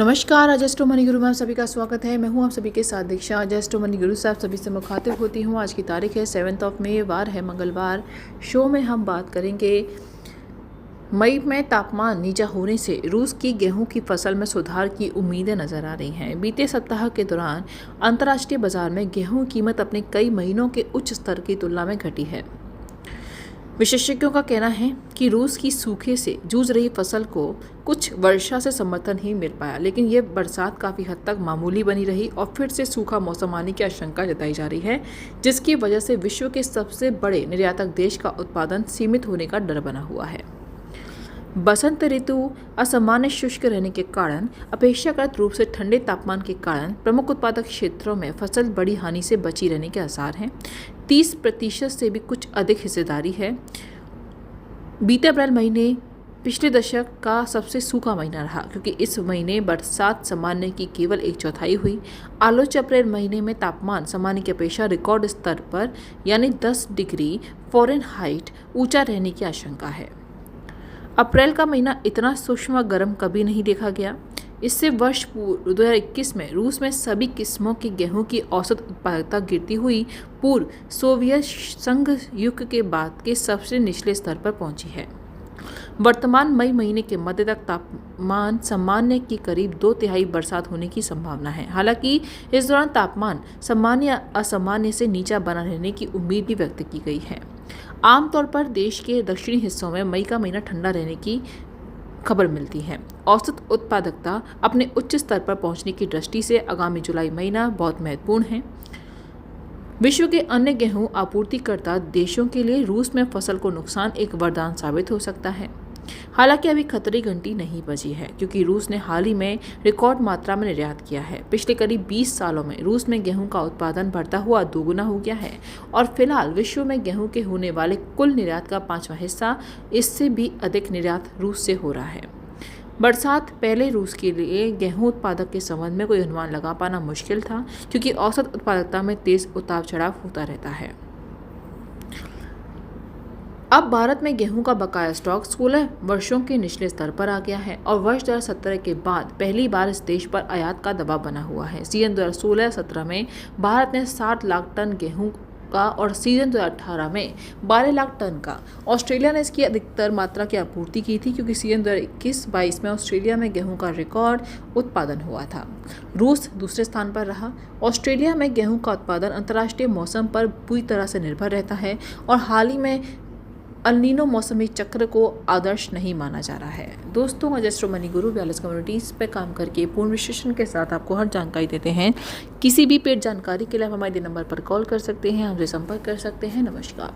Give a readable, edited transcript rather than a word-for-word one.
नमस्कार, अजस्ट्रो मनी गुरु में आप सभी का स्वागत है। मैं हूं आप सभी के साथ दीक्षा। अजस्ट्रो मनी गुरु से आप सभी से मुखातिब होती हूं। आज की तारीख है 7 मई, वार है मंगलवार। शो में हम बात करेंगे मई में तापमान नीचा होने से रूस की गेहूं की फसल में सुधार की उम्मीदें नजर आ रही हैं। बीते सप्ताह के दौरान अंतर्राष्ट्रीय बाजार में गेहूं कीमत अपने कई महीनों के उच्च स्तर की तुलना में घटी है। विशेषज्ञों का कहना है कि रूस की सूखे से जूझ रही फसल को कुछ वर्षा से समर्थन ही मिल पाया, लेकिन ये बरसात काफ़ी हद तक मामूली बनी रही और फिर से सूखा मौसम आने की आशंका जताई जा रही है, जिसकी वजह से विश्व के सबसे बड़े निर्यातक देश का उत्पादन सीमित होने का डर बना हुआ है। बसंत ऋतु असामान्य शुष्क रहने के कारण अपेक्षाकृत रूप से ठंडे तापमान के कारण प्रमुख उत्पादक क्षेत्रों में फसल बड़ी हानि से बची रहने के आसार हैं। 30% से भी कुछ अधिक हिस्सेदारी है। बीते अप्रैल महीने पिछले दशक का सबसे सूखा महीना रहा, क्योंकि इस महीने बरसात सामान्य की केवल 1/4 हुई। आलोच्य अप्रैल महीने में तापमान सामान्य की अपेक्षा रिकॉर्ड स्तर पर यानी 10 डिग्री फ़ारेनहाइट ऊंचा रहने की आशंका है। अप्रैल का महीना इतना सूक्ष्म गर्म कभी नहीं देखा गया। इससे वर्ष 2021 में रूस में सभी किस्मों की गेहूं की औसत उत्पादकता गिरती हुई पूर्व सोवियत संघ युग के बाद के सबसे निचले स्तर पर पहुंची है। वर्तमान मई महीने के मध्य तक तापमान सामान्य की करीब 2/3 बरसात होने की संभावना है। हालांकि इस दौरान तापमान सामान्य या असामान्य से नीचा बना रहने की उम्मीद भी व्यक्त की गई है। आमतौर पर देश के दक्षिणी हिस्सों में मई का महीना ठंडा रहने की खबर मिलती है। औसत उत्पादकता अपने उच्च स्तर पर पहुंचने की दृष्टि से आगामी जुलाई महीना बहुत महत्वपूर्ण है। विश्व के अन्य गेहूं आपूर्तिकर्ता देशों के लिए रूस में फसल को नुकसान एक वरदान साबित हो सकता है। हालांकि अभी खतरे की घंटी नहीं बजी है, क्योंकि रूस ने हाल ही में रिकॉर्ड मात्रा में निर्यात किया है। पिछले करीब 20 सालों में रूस में गेहूं का उत्पादन बढ़ता हुआ दोगुना हो गया है और फिलहाल विश्व में गेहूं के होने वाले कुल निर्यात का 5वां हिस्सा, इससे भी अधिक निर्यात रूस से हो रहा है। बरसात पहले रूस के लिए गेहूं उत्पादक के संबंध में कोई अनुमान लगा पाना मुश्किल था, क्योंकि औसत उत्पादकता में तेज उतार चढ़ाव होता रहता है। अब भारत में गेहूं का बकाया स्टॉक 16 वर्षों के निचले स्तर पर आ गया है और वर्ष 2017 के बाद पहली बार इस देश पर आयात का दबाव बना हुआ है। सीजन 2016-17 में भारत ने 60 लाख टन गेहूं का और सीजन 2018 में 12 लाख टन का। ऑस्ट्रेलिया ने इसकी अधिकतर मात्रा की आपूर्ति की थी, क्योंकि सीजन 2021-22 में ऑस्ट्रेलिया में गेहूं का रिकॉर्ड उत्पादन हुआ था। रूस दूसरे स्थान पर रहा। ऑस्ट्रेलिया में गेहूं का उत्पादन अंतर्राष्ट्रीय मौसम पर पूरी तरह से निर्भर रहता है और हाल ही में अल नीनो मौसमी चक्र को आदर्श नहीं माना जा रहा है। दोस्तों, अजस्ट्रो मनी गुरु वेलनेस कम्युनिटीज़ पर काम करके पूर्ण विश्लेषण के साथ आपको हर जानकारी देते हैं। किसी भी पेड जानकारी के लिए आप हमारे नंबर पर कॉल कर सकते हैं, हमसे संपर्क कर सकते हैं। नमस्कार।